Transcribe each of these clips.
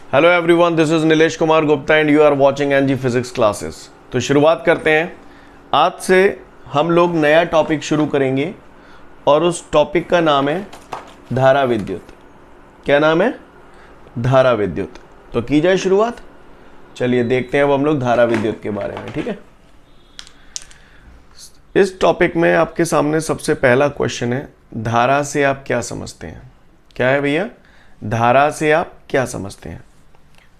Hello everyone, this is Nilesh Kumar Gupta and you are watching NG physics classes. तो शुरुआत करते हैं। आज से हम लोग नया टॉपिक शुरू करेंगे और उस टॉपिक का नाम है धारा विद्युत। क्या नाम है? धारा विद्युत। तो की जाए शुरुआत। चलिए देखते हैं अब हम लोग धारा विद्युत के बारे में। ठीक है, इस टॉपिक में आपके सामने सबसे पहला क्वेश्चन है, धारा से आप क्या समझते हैं? क्या है भैया? धारा से आप क्या समझते हैं?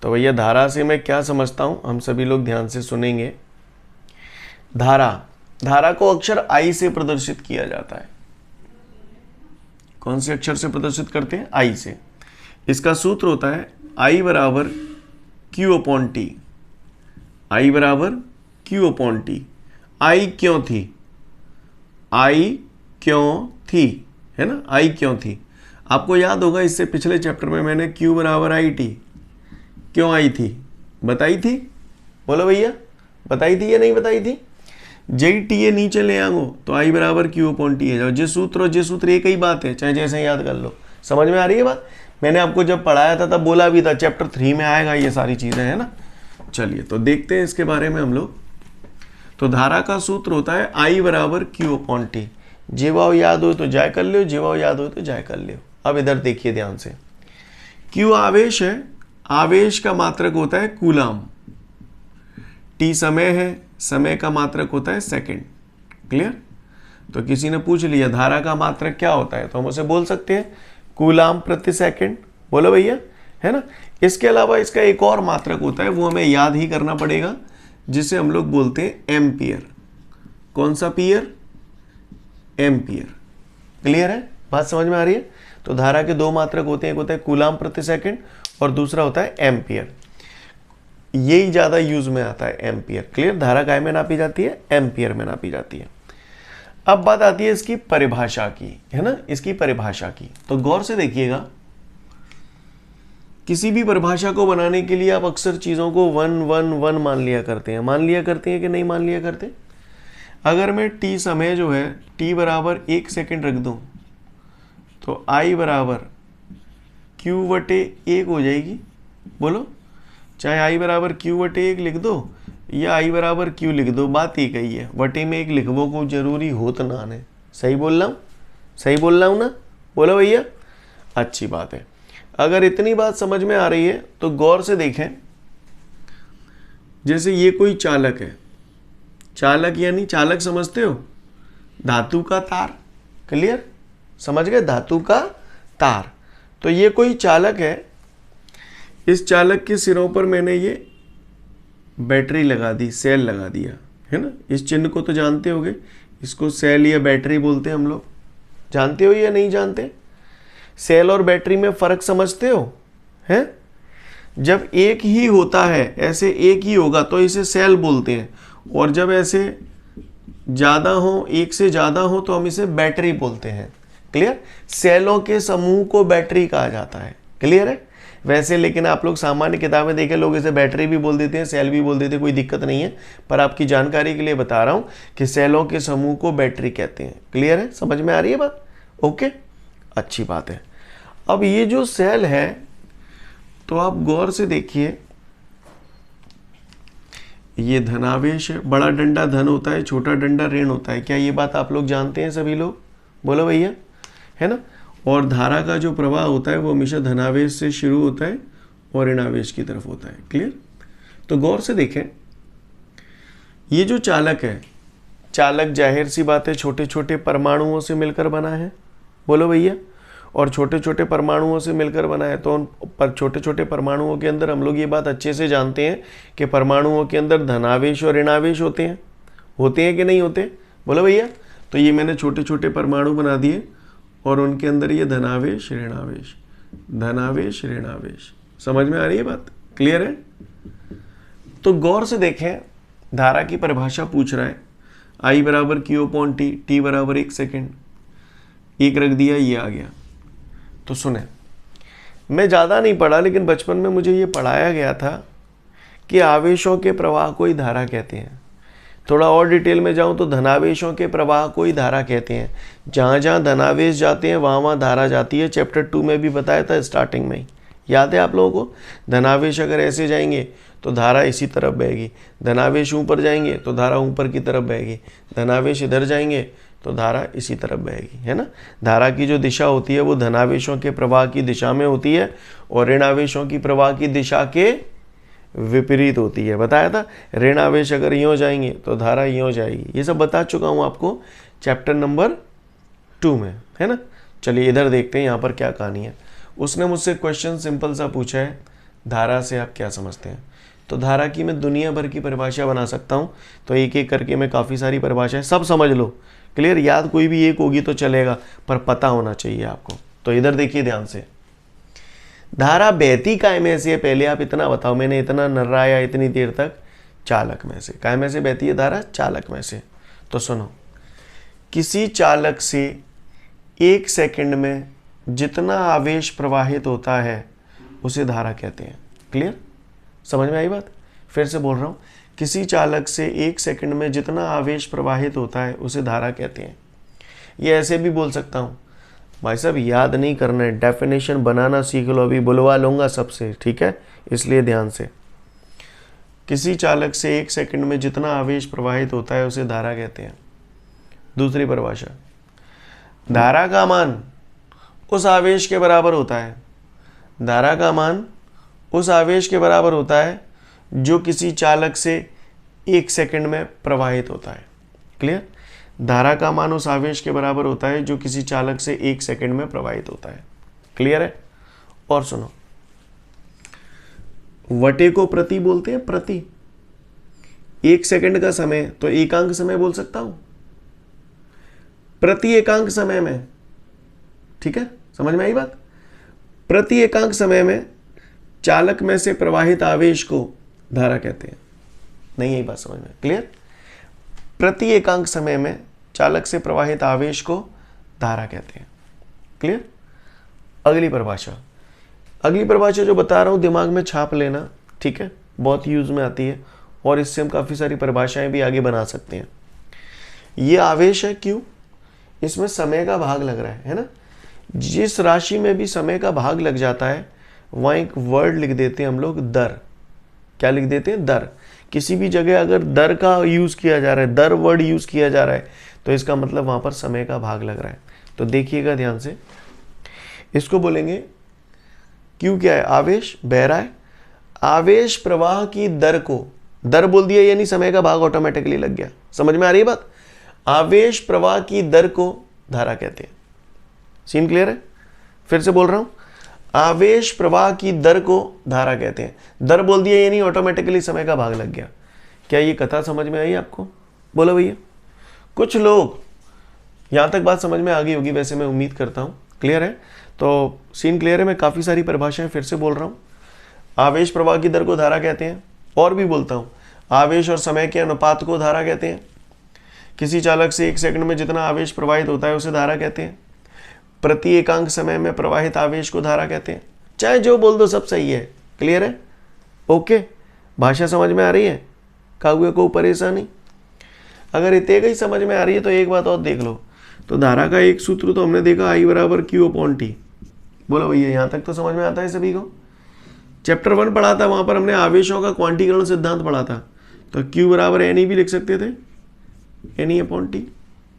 तो भैया धारा से मैं क्या समझता हूं, हम सभी लोग ध्यान से सुनेंगे। धारा को अक्षर आई से प्रदर्शित किया जाता है। कौन से अक्षर से प्रदर्शित करते हैं? आई से। इसका सूत्र होता है आई बराबर क्यू अपॉन टी। आई बराबर क्यू अपॉन टी। आई क्यों थी? आई क्यों थी, है ना? आई क्यों थी? आपको याद होगा इससे पिछले चैप्टर में मैंने Q बराबर आई टी क्यों आई थी बताई थी। बोलो भैया, बताई थी या नहीं बताई थी? जेई टी ये नीचे ले आऊंगो तो आई बराबर क्यू अपॉन टी है। जाओ जे सूत्र एक ही बात है, चाहे जैसे याद कर लो। समझ में आ रही है बात? मैंने आपको जब पढ़ाया था तब बोला भी था चैप्टर 3 में आएगा ये सारी चीजें, है ना। चलिए तो देखते हैं इसके बारे में हम लोग। तो धारा का सूत्र होता है आई बराबर क्यू अपॉन टी। जेवाओ याद हो तो जाय कर लियो, जेवाओ याद हो तो जाय कर लियो। अब इधर देखिए ध्यान से। क्यू आवेश है, आवेश का मात्रक होता है कूलाम। टी समय है, समय का मात्रक होता है सेकंड। क्लियर? तो किसी ने पूछ लिया धारा का मात्रक क्या होता है, तो हम उसे बोल सकते हैं कूलाम प्रति सेकंड। बोलो भैया, है ना। इसके अलावा इसका एक और मात्रक होता है, वो हमें याद ही करना पड़ेगा, जिसे हम लोग बोलते हैं एम्पियर। कौन सा पियर? एम्पियर। क्लियर है? बात समझ में आ रही है? तो धारा के दो मात्रक होते हैं, एक होता है कूलाम प्रति सेकंड और दूसरा होता है एम्पियर। यही ज्यादा यूज में आता है, एम्पियर। क्लियर? धारा काय में नापी जाती है? एम्पियर में नापी जाती है। अब बात आती है इसकी परिभाषा की, है ना। इसकी परिभाषा की तो गौर से देखिएगा। किसी भी परिभाषा को बनाने के लिए आप अक्सर चीजों को 1 1 1 मान लिया करते हैं। मान लिया करते हैं कि नहीं मान लिया करते? अगर मैं टी समय जो है टी बराबर 1 सेकंड रख दूं तो आई बराबर क्यू बटे 1 हो जाएगी। बोलो, चाहे आई बराबर क्यू बटे 1 लिख दो या आई बराबर क्यू लिख दो, बात ही कही है। बटे में 1 लिखवो को जरूरी होत ना है। सही बोल रहा हूँ? सही बोल रहा हूँ ना? बोलो भैया, अच्छी बात है। अगर इतनी बात समझ में आ रही है तो गौर से देखें। जैसे ये कोई चालक है, चालक यानी चालक समझते हो? धातु का तार। क्लियर? समझ गए? धातु का तार। तो ये कोई चालक है, इस चालक के सिरों पर मैंने ये बैटरी लगा दी, सेल लगा दिया, है ना। इस चिन्ह को तो जानते होगे, इसको सेल या बैटरी बोलते हैं हम लोग। जानते हो या नहीं जानते? सेल और बैटरी में फर्क समझते हो? हैं? जब एक ही होता है, ऐसे एक ही होगा तो इसे सेल बोलते हैं, और जब ऐसे ज्यादा हो, एक से ज्यादा हो, तो हम इसे बैटरी बोलते हैं। क्लियर? सेलों के समूह को बैटरी कहा जाता है। क्लियर है? वैसे लेकिन आप लोग सामान्य किताबें देखें, लोग इसे बैटरी भी बोल देते हैं, सेल भी बोल देते हैं, कोई दिक्कत नहीं है। पर आपकी जानकारी के लिए बता रहा हूं कि सेलों के समूह को बैटरी कहते हैं। क्लियर है? समझ में आ रही है बात? ओके, अच्छी बात है। अब ये जो सेल है, तो आप गौर से देखिए, ये धनावेश है। बड़ा डंडा धन होता है, छोटा डंडा ऋण होता है। क्या ये बात आप लोग जानते हैं सभी लोग? बोलो भैया, है ना। और धारा का जो प्रवाह होता है वो हमेशा धनावेश से शुरू होता है और ऋणावेश की तरफ होता है। क्लियर? तो गौर से देखें, ये जो चालक है, चालक जाहिर सी बात है छोटे छोटे परमाणुओं से मिलकर बना है। बोलो भैया, और छोटे छोटे परमाणुओं से मिलकर बना है। तो उन पर छोटे छोटे परमाणुओं के अंदर हम लोग ये बात अच्छे से जानते हैं कि परमाणुओं के अंदर धनावेश और ऋणावेश होते हैं। होते हैं कि नहीं होते? बोलो भैया। तो ये मैंने छोटे छोटे परमाणु बना दिए और उनके अंदर ये धनावेश ऋणावेश, धनावेश ऋणावेश। समझ में आ रही है बात? क्लियर है? तो गौर से देखें, धारा की परिभाषा पूछ रहा है आई बराबर क्यू अपॉन टी, टी बराबर 1 सेकेंड। 1 रख दिया, ये आ गया। तो सुने, मैं ज़्यादा नहीं पढ़ा, लेकिन बचपन में मुझे ये पढ़ाया गया था कि आवेशों के प्रवाह को ही धारा कहते हैं। थोड़ा और डिटेल में जाऊं तो धनावेशों के प्रवाह को ही धारा कहते हैं। जहाँ जहाँ धनावेश जाते हैं वहाँ वहाँ धारा जाती है। चैप्टर 2 में भी बताया था स्टार्टिंग में ही, याद है आप लोगों को? धनावेश अगर ऐसे जाएंगे तो धारा इसी तरफ बहेगी, धनावेश ऊपर जाएंगे तो धारा ऊपर की तरफ बहेगी, धनावेश इधर जाएंगे तो धारा इसी तरफ बहेगी, है ना। धारा की जो दिशा होती है वो धनावेशों के प्रवाह की दिशा में होती है और ऋणावेशों की प्रवाह की दिशा के विपरीत होती है। बताया था, ऋणावेश अगर यूँ जाएंगे तो धारा यूँ जाएगी। ये सब बता चुका हूँ आपको चैप्टर नंबर 2 में, है ना। चलिए इधर देखते हैं यहाँ पर क्या कहानी है। उसने मुझसे क्वेश्चन सिंपल सा पूछा है, धारा से आप क्या समझते हैं। तो धारा की मैं दुनिया भर की परिभाषा बना सकता हूँ, तो एक एक करके मैं काफ़ी सारी परिभाषाएं सब समझ लो। क्लियर? याद कोई भी एक होगी तो चलेगा, पर पता होना चाहिए आपको। तो इधर देखिए ध्यान से, धारा बहती काय में से है, पहले आप इतना बताओ, मैंने इतना नर्राया इतनी देर तक, चालक में से। काय में से बहती है धारा? चालक में से। तो सुनो, किसी चालक से 1 सेकंड में जितना आवेश प्रवाहित होता है उसे धारा कहते हैं। क्लियर? समझ में आई बात? फिर से बोल रहा हूँ, किसी चालक से 1 सेकंड में जितना आवेश प्रवाहित होता है उसे धारा कहते हैं। ये ऐसे भी बोल सकता हूँ, भाई साहब याद नहीं करना है, डेफिनेशन बनाना सीख लो, अभी बुलवा लूँगा सबसे, ठीक है, इसलिए ध्यान से। किसी चालक से 1 सेकंड में जितना आवेश प्रवाहित होता है उसे धारा कहते हैं। दूसरी परिभाषा, धारा का मान उस आवेश के बराबर होता है, धारा का मान उस आवेश के बराबर होता है जो किसी चालक से 1 सेकंड में प्रवाहित होता है। क्लियर? धारा का मान उस आवेश के बराबर होता है जो किसी चालक से 1 सेकंड में प्रवाहित होता है। क्लियर है? और सुनो, वटे को प्रति बोलते हैं, प्रति। 1 सेकंड का समय तो एकांक समय बोल सकता हूं, प्रति एकांक समय में, ठीक है, समझ में आई बात? प्रति एकांक समय में चालक में से प्रवाहित आवेश को धारा कहते हैं। नहीं यही बात समझ में? क्लियर? प्रति एकांक समय में चालक से प्रवाहित आवेश को धारा कहते हैं। क्लियर? अगली परिभाषा, अगली परिभाषा जो बता रहा हूं दिमाग में छाप लेना, ठीक है, बहुत यूज में आती है और इससे हम काफी सारी परिभाषाएं भी आगे बना सकते हैं। ये आवेश है, क्यों? इसमें समय का भाग लग रहा है ना। जिस राशि में भी समय का भाग लग जाता है वहां एक वर्ड लिख देते हैं हम लोग, दर। क्या लिख देते हैं? दर। किसी भी जगह अगर दर का यूज किया जा रहा है, दर वर्ड यूज किया जा रहा है, तो इसका मतलब वहां पर समय का भाग लग रहा है। तो देखिएगा ध्यान से, इसको बोलेंगे क्यों, क्या है? आवेश बह रहा है, आवेश प्रवाह की दर को, दर बोल दिया यानी समय का भाग ऑटोमेटिकली लग गया। समझ में आ रही है बात? आवेश प्रवाह की दर को धारा कहते हैं। सीन क्लियर है? फिर से बोल रहा हूं, आवेश प्रवाह की दर को धारा कहते हैं। दर बोल दिया यानी ऑटोमेटिकली समय का भाग लग गया। क्या ये कथा समझ में आई आपको? बोलो भैया। कुछ लोग, यहां तक बात समझ में आ गई होगी वैसे, मैं उम्मीद करता हूं। क्लियर है? तो सीन क्लियर है? मैं काफी सारी परिभाषाएं फिर से बोल रहा हूं। आवेश प्रवाह की दर को धारा कहते हैं, और भी बोलता हूं, आवेश और समय के अनुपात को धारा कहते हैं। किसी चालक से 1 सेकंड में जितना आवेश प्रवाहित होता है उसे धारा कहते हैं। प्रति एकांक समय में प्रवाहित आवेश को धारा कहते हैं। चाहे जो बोल दो सब सही है। क्लियर है? ओके, भाषा समझ में आ रही है? कागुए को परेशानी? अगर इतने ही समझ में आ रही है तो एक बात और देख लो। तो धारा का एक सूत्र तो हमने देखा, I बराबर Q/T। बोलो भैया, यहां तक तो समझ में आता है सभी को? चैप्टर 1 पढ़ा था, वहां पर हमने आवेशों का क्वांटीकरण सिद्धांत पढ़ा था। तो Q बराबर NE भी लिख सकते थे, NE/T।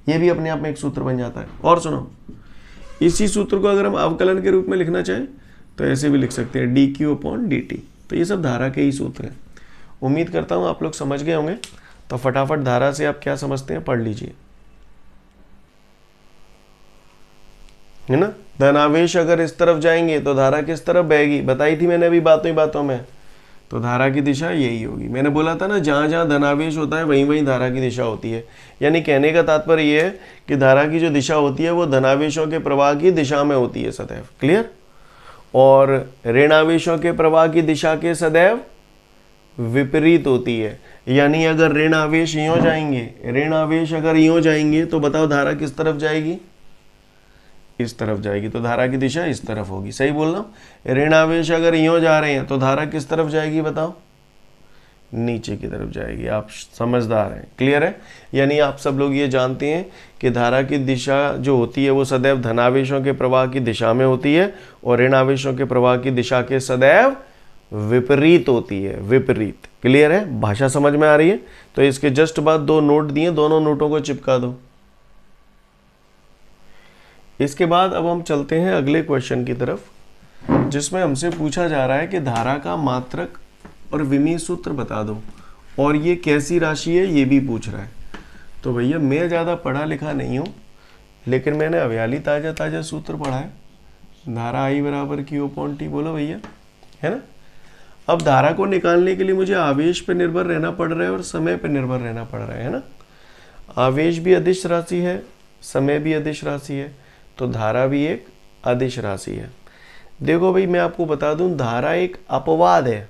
ये भी अपने आप में एक सूत्र बन जाता है। और सुनो, इसी सूत्र को अगर हम अवकलन के रूप में लिखना चाहें तो ऐसे भी लिख सकते हैं, dQ/dt। तो ये सब धारा के ही सूत्र हैं। उम्मीद करता हूं आप लोग समझ गए होंगे। तो फटाफट धारा से आप क्या समझते हैं पढ़ लीजिए, है ना। धनावेश अगर इस तरफ जाएंगे तो धारा किस तरफ बहेगी? बताई थी मैंने अभी बातों ही बातों में। तो धारा की दिशा यही होगी। मैंने बोला था ना, जहां जहां धनावेश होता है वहीं वहीं धारा की दिशा होती है। यानी कहने का तात्पर्य यह है कि धारा की जो दिशा होती है वो धनावेशों के प्रवाह की दिशा में होती है सदैव। क्लियर? और ऋणावेशों के प्रवाह की दिशा के सदैव विपरीत होती है। यानी अगर ऋण आवेश यूं जाएंगे, ऋण आवेश अगर यूं जाएंगे तो बताओ धारा किस तरफ जाएगी? इस तरफ जाएगी। तो धारा की दिशा इस तरफ होगी। सही बोल रहा हूं? ऋण आवेश अगर यूं जा रहे हैं तो धारा किस तरफ जाएगी बताओ? नीचे की तरफ जाएगी। आप समझदार हैं, क्लियर है। यानी आप सब लोग ये जानते हैं कि धारा की दिशा जो होती है वो सदैव धनावेशों के प्रवाह की दिशा में होती है और ऋण आवेशों के प्रवाह की दिशा के सदैव विपरीत होती है, विपरीत। क्लियर है, भाषा समझ में आ रही है। तो इसके जस्ट बाद 2 नोट दिए, दोनों नोटों को चिपका दो। इसके बाद अब हम चलते हैं अगले क्वेश्चन की तरफ, जिसमें हमसे पूछा जा रहा है कि धारा का मात्रक और विमीय सूत्र बता दो, और ये कैसी राशि है ये भी पूछ रहा है। तो भैया मैं ज़्यादा पढ़ा लिखा नहीं हूँ, लेकिन मैंने अव्याली ताज़ा ताज़ा सूत्र पढ़ा है। धारा I बराबर Q/T, बोलो भैया, है ना। अब धारा को निकालने के लिए मुझे आवेश पर निर्भर रहना पड़ रहा है और समय पर निर्भर रहना पड़ रहा है ना। आवेश भी अदिश राशि है, समय भी अदिश राशि है, तो धारा भी एक अदिश राशि है। देखो भाई, मैं आपको बता दूं, धारा एक अपवाद है।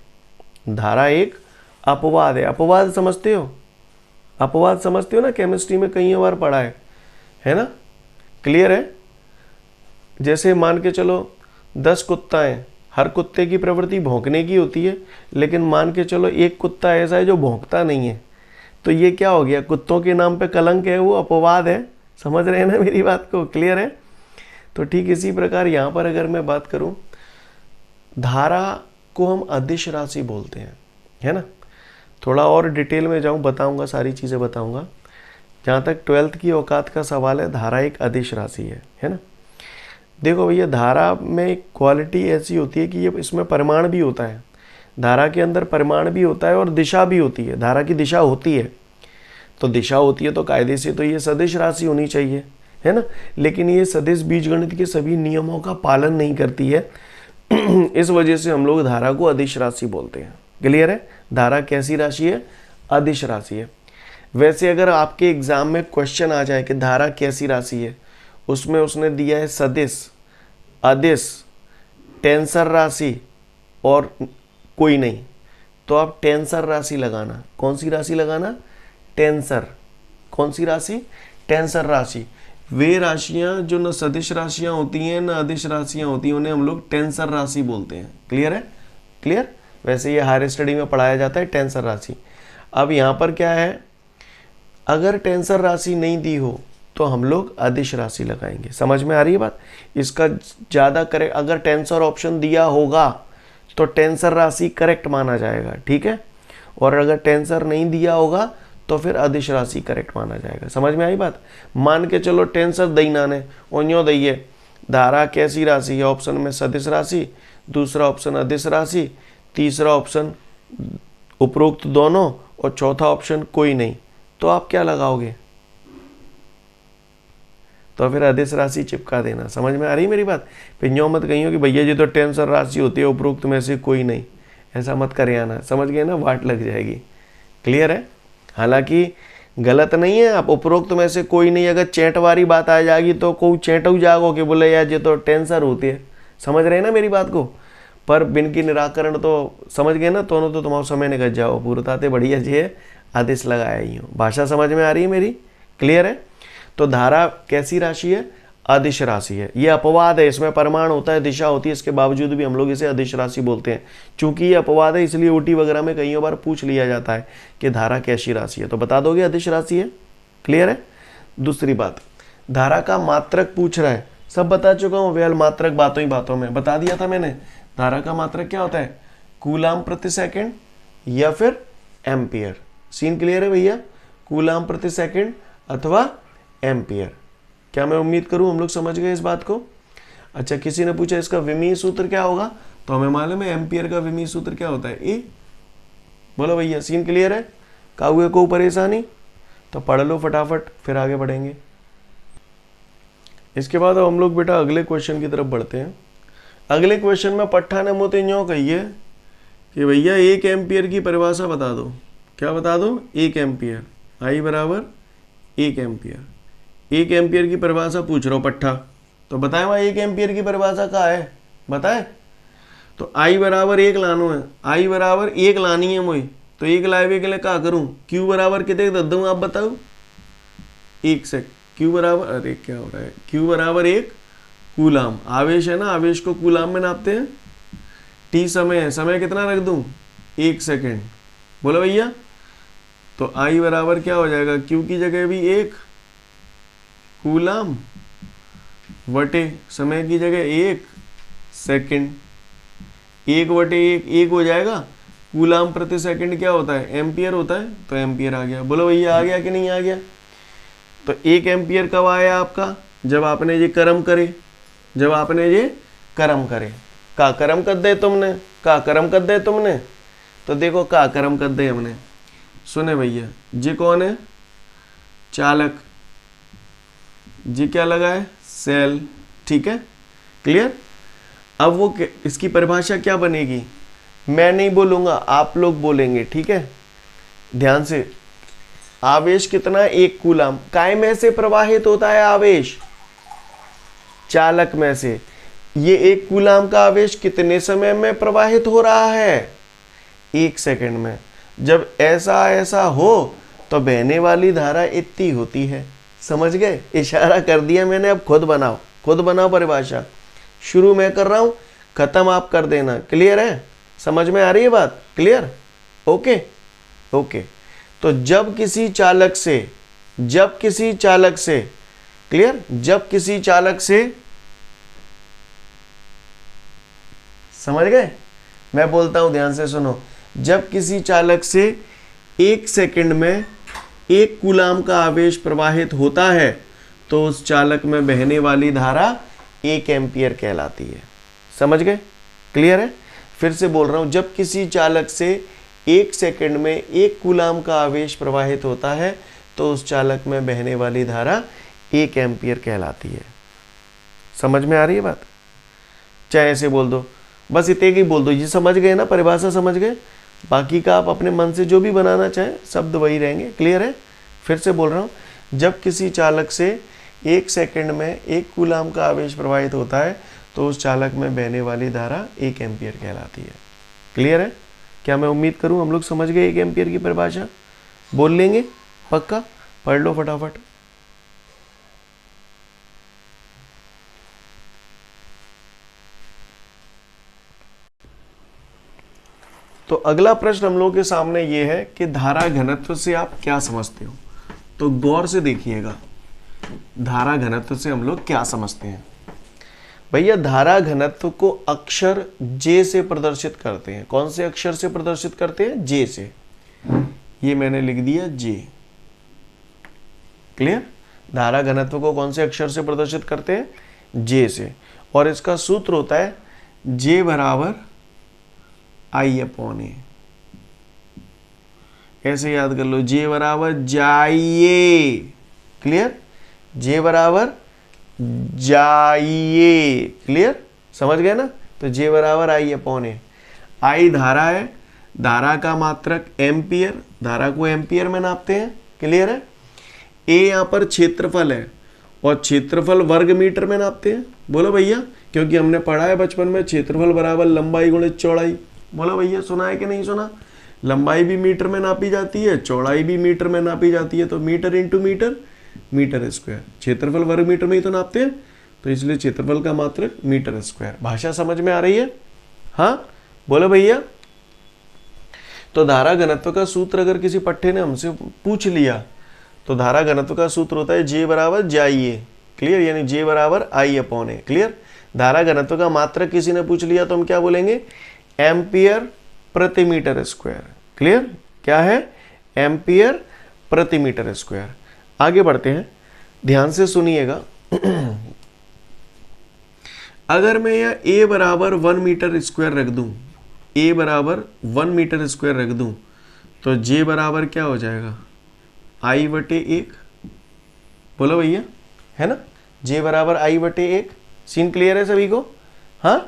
धारा एक अपवाद है। अपवाद समझते हो? अपवाद समझते हो ना, केमिस्ट्री में कई बार पढ़ा है ना। क्लियर है। जैसे मान के चलो 10 कुत्ता हैं, हर कुत्ते की प्रवृत्ति भौंकने की होती है, लेकिन मान के चलो एक कुत्ता ऐसा है जो भौंकता नहीं है, तो ये क्या हो गया? कुत्तों के नाम पे कलंक है, वो अपवाद है। समझ रहे हैं ना मेरी बात को? क्लियर है। तो ठीक इसी प्रकार यहाँ पर अगर मैं बात करूँ, धारा को हम अदिश राशि बोलते हैं, है ना। थोड़ा और डिटेल में जाऊँ, बताऊँगा, सारी चीज़ें बताऊँगा। जहाँ तक 12th की औकात का सवाल है, धारा एक अदिश राशि है ना। देखो भैया, धारा में एक क्वालिटी ऐसी होती है कि ये इसमें परिमाण भी होता है। धारा के अंदर परिमाण भी होता है और दिशा भी होती है। धारा की दिशा होती है, तो दिशा होती है तो कायदे से तो ये सदिश राशि होनी चाहिए, है ना। लेकिन ये सदिश बीजगणित के सभी नियमों का पालन नहीं करती है। इस वजह से हम लोग धारा को अदिश राशि बोलते हैं। क्लियर है। धारा कैसी राशि है? अदिश राशि है। वैसे अगर आपके एग्जाम में क्वेश्चन आ जाए कि धारा कैसी राशि है, उसमें उसने दिया है सदिश, अदिश, टेंसर राशि और कोई नहीं, तो आप टेंसर राशि लगाना। कौन सी राशि लगाना? टेंसर। कौन सी राशि? टेंसर राशि। वे राशियां जो न सदिश राशियां होती हैं न अदिश राशियां होती हैं, उन्हें हम लोग टेंसर राशि बोलते हैं। क्लियर है। क्लियर। वैसे ये हायर स्टडी में पढ़ाया जाता है टेंसर राशि। अब यहाँ पर क्या है, अगर टेंसर राशि नहीं दी हो तो हम लोग अदिश राशि लगाएंगे। समझ में आ रही है बात? इसका ज़्यादा करेक्ट, अगर टेंसर ऑप्शन दिया होगा तो टेंसर राशि करेक्ट माना जाएगा, ठीक है। और अगर टेंसर नहीं दिया होगा तो फिर अदिश राशि करेक्ट माना जाएगा। समझ में आई बात? मान के चलो टेंसर दईना ने ओन्यो दइए, धारा कैसी राशि है? ऑप्शन में सदिश राशि, दूसरा ऑप्शन अदिश राशि, तीसरा ऑप्शन उपरोक्त दोनों और चौथा ऑप्शन कोई नहीं, तो आप क्या लगाओगे? तो फिर अदिश राशि चिपका देना। समझ में आ रही मेरी बात? फिर यूँ मत कहियो कि भैया जी तो टेंसर राशि होती है, उपरोक्त में से कोई नहीं, ऐसा मत करे आना। समझ गए ना? वाट लग जाएगी। क्लियर है। हालांकि गलत नहीं है, आप उपरोक्त में से कोई नहीं, अगर चैट वाली बात आ जाएगी तो कोई चैटू जागो कि बोले यार ये तो टेंसर होती है। समझ रहे हैं ना मेरी बात को? पर बिन की निराकरण तो समझ गए ना, दोनों तो तुम्हारा समय निकल जाओ पूरताते बढ़िया जी है, आदेश लगाया ही हूँ। भाषा समझ में आ रही है मेरी? क्लियर है। तो धारा कैसी राशि है? अदिश राशि है। ये अपवाद है, इसमें परिमाण होता है, दिशा होती है, इसके बावजूद भी हम लोग इसे अदिश राशि बोलते हैं। चूंकि ये अपवाद है इसलिए ओटी वगैरह में कई बार पूछ लिया जाता है कि धारा कैसी राशि है, तो बता दोगे अदिश राशि है। क्लियर है। दूसरी बात, धारा का मात्रक पूछ रहा है। सब बता चुका हूँ, वेल मात्रक बातों ही बातों में बता दिया था मैंने। धारा का मात्रक क्या होता है? कूलाम प्रति सेकेंड या फिर एम्पियर। सीन क्लियर है भैया? कूलाम प्रति सेकेंड अथवा एम्पियर। क्या मैं उम्मीद करूं हम लोग समझ गए इस बात को? अच्छा, किसी ने पूछा इसका विमीय सूत्र क्या होगा, तो हमें मालूम है एम्पियर का विमीय सूत्र क्या होता है? ए। बोलो भैया, सीन क्लियर है? काहुए को परेशानी? तो पढ़ लो फटाफट, फिर आगे बढ़ेंगे। इसके बाद हम लोग बेटा अगले क्वेश्चन की तरफ बढ़ते हैं। अगले क्वेश्चन में पट्ठा ने मोते यूँ कहिए कि भैया 1 एम्पियर की परिभाषा बता दो। क्या बता दो? 1 एम्पियर। I बराबर 1 एम्पियर। 1 एम्पियर की परिभाषा पूछ रहा हूँ पट्ठा, तो बताए वहाँ 1 एम्पियर की परिभाषा क्या है? बताए। तो I बराबर 1 लानो है, I बराबर 1 लानी है मुझे, तो 1 लाए के लिए क्या करूँ? Q बराबर कितने दे दूँ आप बताओ? 1 से Q बराबर, अरे क्या हो रहा है, Q बराबर 1 कूलाम। आवेश है ना, आवेश को कूलाम में नापते हैं। T समय है, समय कितना रख दूँ? 1 सेकेंड। बोलो भैया। तो आई बराबर क्या हो जाएगा, क्यू की जगह भी 1 कूलम वटे समय की जगह 1 सेकंड, 1/1 1 हो जाएगा। कूलम प्रति सेकंड क्या होता है, एम्पियर होता है, तो एम्पियर आ गया। बोलो भैया आ गया कि नहीं आ गया। तो 1 एम्पियर कब आया आपका, जब आपने ये कर्म करे, जब आपने ये कर्म करे। का कर्म कर दे तुमने, का कर्म कर दे तुमने, तो देखो का कर्म कर दे हमने। सुने भैया, जी कौन है, चालक, जी क्या लगा है, सेल, ठीक है, क्लियर। अब वो इसकी परिभाषा क्या बनेगी, मैं नहीं बोलूंगा, आप लोग बोलेंगे, ठीक है, ध्यान से। आवेश कितना, 1 कूलम, काय में से प्रवाहित होता है आवेश, चालक में से। ये 1 कूलम का आवेश कितने समय में प्रवाहित हो रहा है, 1 सेकंड में। जब ऐसा ऐसा हो तो बहने वाली धारा इतनी होती है। समझ गए, इशारा कर दिया मैंने, अब खुद बनाओ, खुद बनाओ परिभाषा। शुरू मैं कर रहा हूं, खत्म आप कर देना। क्लियर है, समझ में आ रही है बात, क्लियर, ओके ओके। तो जब किसी चालक से, जब किसी चालक से, क्लियर, जब किसी चालक से, समझ गए, मैं बोलता हूं ध्यान से सुनो। जब किसी चालक से 1 सेकंड में 1 कूलम का आवेश प्रवाहित होता है तो उस चालक में बहने वाली धारा 1 एम्पियर कहलाती है। समझ गए, क्लियर है। फिर से बोल रहा हूं, जब किसी चालक से 1 सेकंड में 1 कूलम का आवेश प्रवाहित होता है तो उस चालक में बहने वाली धारा 1 एम्पियर कहलाती है। समझ में आ रही है बात, चाहे ऐसे बोल दो, बस इतने ही बोल दो, ये समझ गए ना, परिभाषा समझ गए। बाकी का आप अपने मन से जो भी बनाना चाहें, शब्द वही रहेंगे। क्लियर है, फिर से बोल रहा हूँ, जब किसी चालक से 1 सेकंड में 1 कूलम का आवेश प्रवाहित होता है तो उस चालक में बहने वाली धारा 1 एम्पियर कहलाती है। क्लियर है, क्या मैं उम्मीद करूँ हम लोग समझ गए 1 एम्पियर की परिभाषा, बोल लेंगे पक्का, पढ़ लो फटाफट। तो अगला प्रश्न हम लोग के सामने ये है कि धारा घनत्व से आप क्या समझते हो। तो गौर से देखिएगा, धारा घनत्व से हम लोग क्या समझते हैं। भैया धारा घनत्व को अक्षर जे से प्रदर्शित करते हैं। कौन से अक्षर से प्रदर्शित करते हैं, जे से। ये मैंने लिख दिया जे, क्लियर। धारा घनत्व को कौन से अक्षर से प्रदर्शित करते हैं, जे से। और इसका सूत्र होता है जे बराबर I/A। ऐसे याद कर लो, जे बराबर जाइए, क्लियर, जे बराबर जाइए, क्लियर, समझ गए ना। तो जे बराबर I/A। आई धारा है, धारा का मात्रक एम्पियर, धारा को एम्पियर में नापते हैं, क्लियर है। ए यहाँ पर क्षेत्रफल है और क्षेत्रफल वर्ग मीटर में नापते हैं। बोलो भैया, क्योंकि हमने पढ़ा है बचपन में, क्षेत्रफल बराबर लंबाई गुणित चौड़ाई। बोलो भैया, सुना है कि नहीं सुना। लंबाई भी मीटर में नापी जाती है, चौड़ाई भी मीटर में नापी जाती है, तो metre into metre, metre square. क्षेत्रफल वर्ग मीटर में ही तो नापते हैं, तो इसलिए क्षेत्रफल का मात्रक मीटर स्क्वायर। भाषा समझ में आ रही है, हाँ बोलो भैया। तो धारा घनत्व का सूत्र अगर किसी पट्टे ने हमसे पूछ लिया तो धारा घनत्व का सूत्र होता है जे बराबर जाइए, क्लियर, यानी जे बराबर I/A, क्लियर। धारा घनत्व का मात्रक किसी ने पूछ लिया तो हम क्या बोलेंगे, एम्पियर प्रति मीटर स्क्वायर, क्लियर। क्या है, एम्पियर प्रति मीटर स्क्वायर। आगे बढ़ते हैं, ध्यान से सुनिएगा। अगर मैं यह a बराबर 1 मीटर स्क्वायर रख दूं, a बराबर 1 मीटर स्क्वायर रख दूं, तो j बराबर क्या हो जाएगा, I/1। बोलो भैया, है ना, j बराबर I/1। सीन क्लियर है सभी को, हाँ।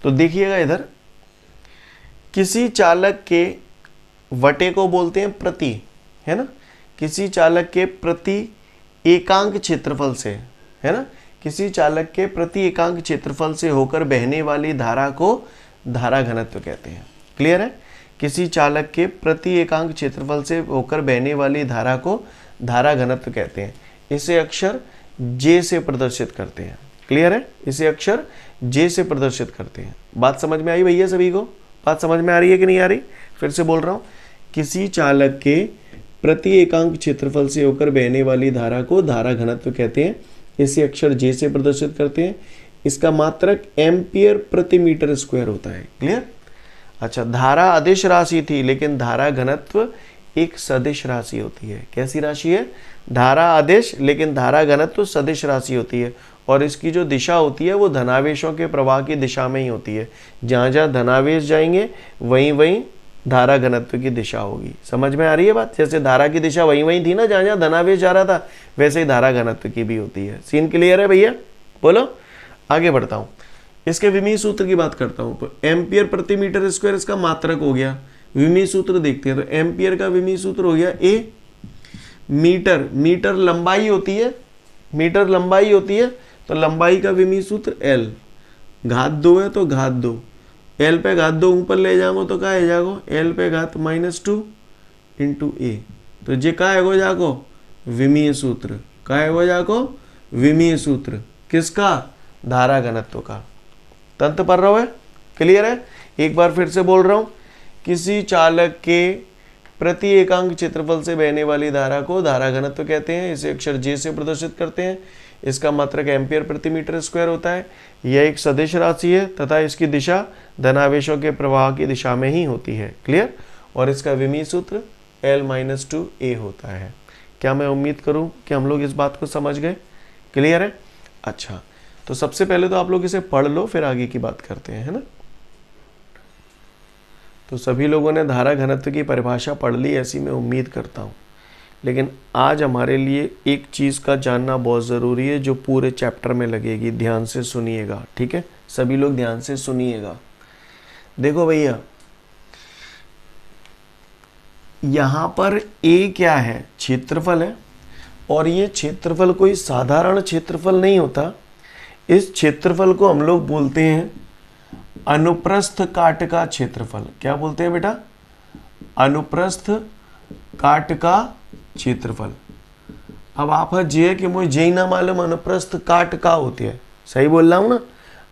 तो देखिएगा इधर, किसी चालक के वटे को बोलते हैं प्रति, है ना, किसी चालक के प्रति एकांक क्षेत्रफल से, है ना, किसी चालक के प्रति एकांक क्षेत्रफल से होकर बहने वाली धारा को धारा घनत्व कहते हैं। क्लियर है, किसी चालक के प्रति एकांक क्षेत्रफल से होकर बहने वाली धारा को धारा घनत्व कहते हैं। इसे अक्षर जे से प्रदर्शित करते हैं। क्लियर है, इसे अक्षर जे से प्रदर्शित करते हैं। बात समझ में आई भैया सभी को, बात समझ में आ रही है कि नहीं आ रही। फिर से बोल रहा हूँ, किसी चालक के प्रति एकांक क्षेत्रफल से होकर बहने वाली धारा को धारा घनत्व कहते हैं। इसे अक्षर जे से प्रदर्शित करते हैं। इसका मात्रक एम्पियर प्रति मीटर स्क्वायर होता है। क्लियर? अच्छा, धारा अदिश राशि थी, लेकिन धारा घनत्व एक सदिश राशि होती है। कैसी राशि है? धारा अदिश, लेकिन धारा घनत्व सदिश राशि होती है। और इसकी जो दिशा होती है वो धनावेशों के प्रवाह की दिशा में ही होती है। जहाँ जहाँ धनावेश जाएंगे वहीं वहीं धारा घनत्व की दिशा होगी। समझ में आ रही है बात? जैसे धारा की दिशा वहीं वहीं थी ना, जहाँ जहाँ धनावेश जा रहा था, वैसे ही धारा घनत्व की भी होती है। सीन क्लियर है भैया? बोलो, आगे बढ़ता हूँ। इसके विमीय सूत्र की बात करता हूँ। तो एम्पियर प्रति मीटर स्क्वायर इसका मात्रक हो गया। विमीय सूत्र देखते हैं। तो एम्पियर का विमीय सूत्र हो गया ए। मीटर, मीटर लंबाई होती है, मीटर लंबाई होती है, तो लंबाई का विमीय सूत्र एल। घात 2 है तो घात 2, एल पे घात 2 ऊपर ले जाओ तो क्या है जागो? एल पे घात -2 इंटू ए। तो ये क्या है जाको? विमीय सूत्र। क्या है जाको? विमीय सूत्र। किसका? धारा घनत्व का। तंत्र पढ़ रहा है? क्लियर है? एक बार फिर से बोल रहा हूं। किसी चालक के प्रति एकांक क्षेत्रफल से बहने वाली धारा को धारा घनत्व कहते हैं। इसे अक्षर जे से प्रदर्शित करते हैं। इसका मात्रक एम्पियर प्रति मीटर स्क्वायर होता है। यह एक सदिश राशि है तथा इसकी दिशा धनावेशों के प्रवाह की दिशा में ही होती है। क्लियर? और इसका विमीय सूत्र L-2A होता है। क्या मैं उम्मीद करूं कि हम लोग इस बात को समझ गए? क्लियर है? अच्छा, तो सबसे पहले तो आप लोग इसे पढ़ लो, फिर आगे की बात करते हैं, है ना? तो सभी लोगों ने धारा घनत्व की परिभाषा पढ़ ली, ऐसी मैं उम्मीद करता हूँ। लेकिन आज हमारे लिए एक चीज़ का जानना बहुत ज़रूरी है जो पूरे चैप्टर में लगेगी। ध्यान से सुनिएगा, ठीक है? सभी लोग ध्यान से सुनिएगा। देखो भैया, यहाँ पर ए क्या है? क्षेत्रफल है। और ये क्षेत्रफल कोई साधारण क्षेत्रफल नहीं होता। इस क्षेत्रफल को हम लोग बोलते हैं अनुप्रस्थ काट का क्षेत्रफल। क्या बोलते हैं बेटा? अनुप्रस्थ काट का क्षेत्रफल। अब आप जे है कि मुझे जे ना मालूम अनुप्रस्थ काट का होती है। सही बोल रहा हूं ना?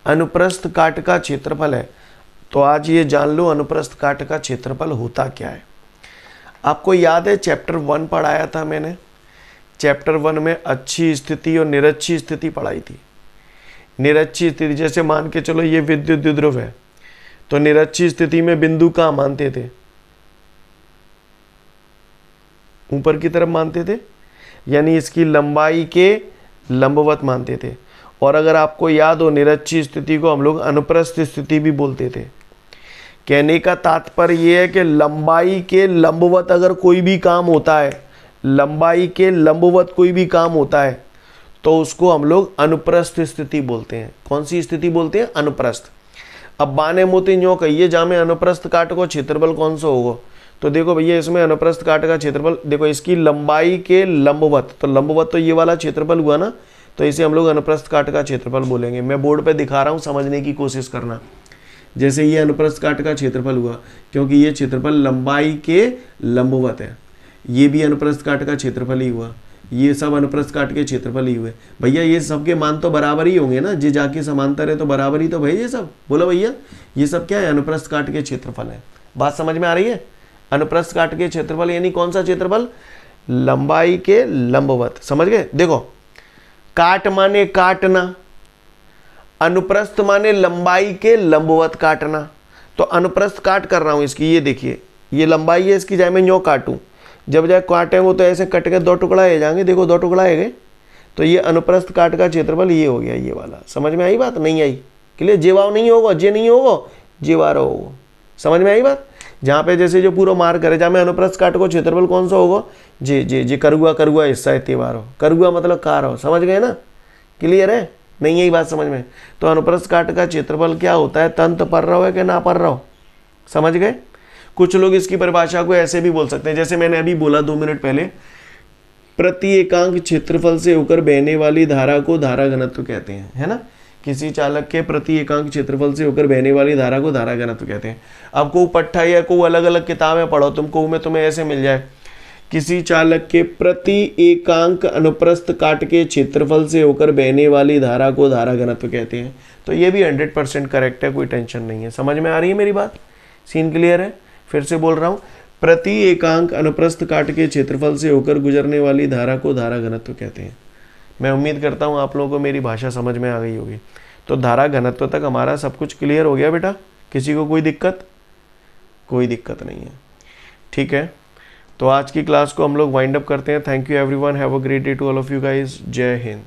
अनुप्रस्थ काट का क्षेत्रफल है। तो आज ये जान लो अनुप्रस्थ काट का क्षेत्रफल होता क्या है। आपको याद है चैप्टर 1 पढ़ाया था मैंने। चैप्टर 1 में अच्छी स्थिति और निरक्षी स्थिति पढ़ाई थी। निरक्षी स्थिति, जैसे मान के चलो ये विद्युत द्विध्रुव है, तो निरक्षी स्थिति में बिंदु कहाँ मानते थे? ऊपर की तरफ मानते थे, यानी इसकी लंबाई के लंबवत मानते थे। और अगर आपको याद हो, निरक्षी स्थिति को हम लोग अनुप्रस्थ स्थिति भी बोलते थे। कहने का तात्पर्य यह है कि लंबाई के लंबवत अगर कोई भी काम होता है, लंबाई के लंबवत कोई भी काम होता है, तो उसको हम लोग अनुप्रस्थ स्थिति बोलते हैं। कौन सी स्थिति बोलते हैं? अनुप्रस्थ। अब बाने मोती न्यो कहिए जहाँ में अनुप्रस्थ काट को क्षेत्रफल कौन सा होगा? तो देखो भैया, इसमें अनुप्रस्थ काट का क्षेत्रफल देखो, इसकी लंबाई के लंबवत, तो लंबवत तो ये वाला क्षेत्रफल हुआ ना, तो इसे हम लोग अनुप्रस्थ काट का क्षेत्रफल बोलेंगे। मैं बोर्ड पे दिखा रहा हूँ, समझने की कोशिश करना। जैसे ये अनुप्रस्थ काट का क्षेत्रफल हुआ, क्योंकि ये क्षेत्रफल लंबाई के लंबवत है। ये भी अनुप्रस्थ काट का क्षेत्रफल ही हुआ। ये सब अनुप्रस्थ काट के क्षेत्रफल ही हुए। भैया ये सबके मान तो बराबर ही होंगे ना, जे जाके समांतर है तो बराबर ही तो भाई ये सब। बोलो भैया, ये सब क्या है? अनुप्रस्थ काट के क्षेत्रफल है। बात समझ में आ रही है? अनुप्रस्थ काट के क्षेत्रफल यानी कौन सा क्षेत्रफल? लंबाई के लंबवत। समझ गए? देखो, काट माने काटना, अनुप्रस्थ माने लंबाई के लंबवत काटना। तो अनुप्रस्थ काट कर रहा हूं इसकी, ये देखिए, ये लंबाई है इसकी, जाए मैं न्यो काटूं, जब जाए काटे वो तो ऐसे कट के 2 टुकड़ा है जाएंगे। देखो 2 टुकड़ा है गए, तो ये अनुप्रस्थ काट का क्षेत्रफल ये हो गया, ये वाला। समझ में आई बात? नहीं आई? क्लियर? जेवाव नहीं होगा, जे नहीं होगा, जेवारो होगा। समझ में आई बात? जहाँ पे जैसे जो पूरा मार करे, जहाँ में अनुप्रस्थ काट को क्षेत्रफल कौन सा होगा? जे करुआ, करुआ हिस्सा है तेवारो, करुआ मतलब कार हो। समझ गए ना? क्लियर है? नहीं यही बात समझ में? तो अनुप्रस्थ काट का क्षेत्रफल क्या होता है? तंत्र पढ़ रहा हो कि ना पढ़ रहा हो? समझ गए? कुछ लोग इसकी परिभाषा को ऐसे भी बोल सकते हैं, जैसे मैंने अभी बोला 2 मिनट पहले, प्रति एकांक क्षेत्रफल से होकर बहने वाली धारा को धारा घनत्व कहते हैं, है ना? किसी चालक के प्रति एकांक क्षेत्रफल से होकर बहने वाली धारा को धारा घनत्व कहते हैं। अब को पट्टा या को अलग अलग किताबें पढ़ो, तुमको में तुम्हें ऐसे मिल जाए, किसी चालक के प्रति एकांक अनुप्रस्थ काट के क्षेत्रफल से होकर बहने वाली धारा को धारा घनत्व कहते हैं। तो ये भी 100% करेक्ट है, कोई टेंशन नहीं है। समझ में आ रही है मेरी बात? सीन क्लियर है? फिर से बोल रहा हूँ, प्रति एकांक अनुप्रस्थ काट के क्षेत्रफल से होकर गुजरने वाली धारा को धारा घनत्व कहते हैं। मैं उम्मीद करता हूँ आप लोगों को मेरी भाषा समझ में आ गई होगी। तो धारा घनत्व तक हमारा सब कुछ क्लियर हो गया बेटा? किसी को कोई दिक्कत? कोई दिक्कत नहीं है, ठीक है। तो आज की क्लास को हम लोग वाइंड अप करते हैं। Thank you everyone, have a great day to all of you guys. जय हिंद।